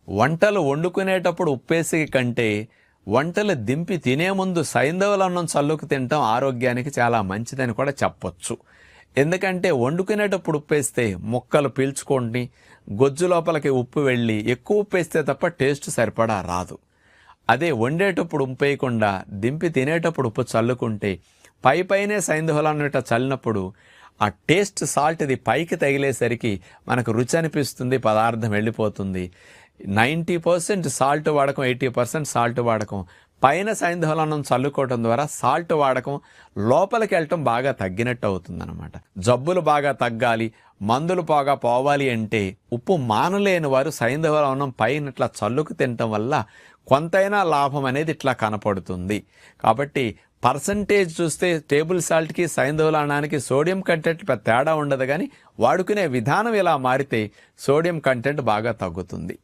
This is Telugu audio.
వంటలు వండుకునేటప్పుడు ఉప్పేసి కంటే వంటలు దింపి తినే ముందు సైంధవుల అన్నం చల్లుకు తినటం ఆరోగ్యానికి చాలా మంచిదని కూడా చెప్పొచ్చు. ఎందుకంటే వండుకునేటప్పుడు ఉప్పేస్తే ముక్కలు పీల్చుకొని గొజ్జు లోపలికి ఉప్పు వెళ్ళి ఎక్కువ ఉప్పేస్తే తప్ప టేస్ట్ సరిపడా రాదు. అదే వండేటప్పుడు ఉప్పు వేయకుండా దింపి తినేటప్పుడు ఉప్పు చల్లుకుంటే పైనే సైంధవుల అన్నట చల్లినప్పుడు ఆ టేస్ట్ సాల్ట్ ఇది పైకి తగిలేసరికి మనకు రుచి అనిపిస్తుంది, పదార్థం వెళ్ళిపోతుంది. 90% సాల్ట్ వాడకం, 80% సాల్ట్ వాడకం, పైన సైంధవులన్నం చల్లుకోవటం ద్వారా సాల్ట్ వాడకం లోపలికి వెళ్ళటం బాగా తగ్గినట్టు అవుతుందన్నమాట. జబ్బులు బాగా తగ్గాలి, మందులు బాగా పోవాలి అంటే ఉప్పు మానలేని వారు సైంధవులన్నం పైన ఇట్లా చల్లుకు తినటం వల్ల కొంతైనా లాభం అనేది ఇట్లా కనపడుతుంది. కాబట్టి పర్సంటేజ్ చూస్తే టేబుల్ సాల్ట్కి సైంధవులన్నానికి సోడియం కంటెంట్ పెద్ద తేడా ఉండదు, కానీ వాడుకునే విధానం ఇలా మారితే సోడియం కంటెంట్ బాగా తగ్గుతుంది.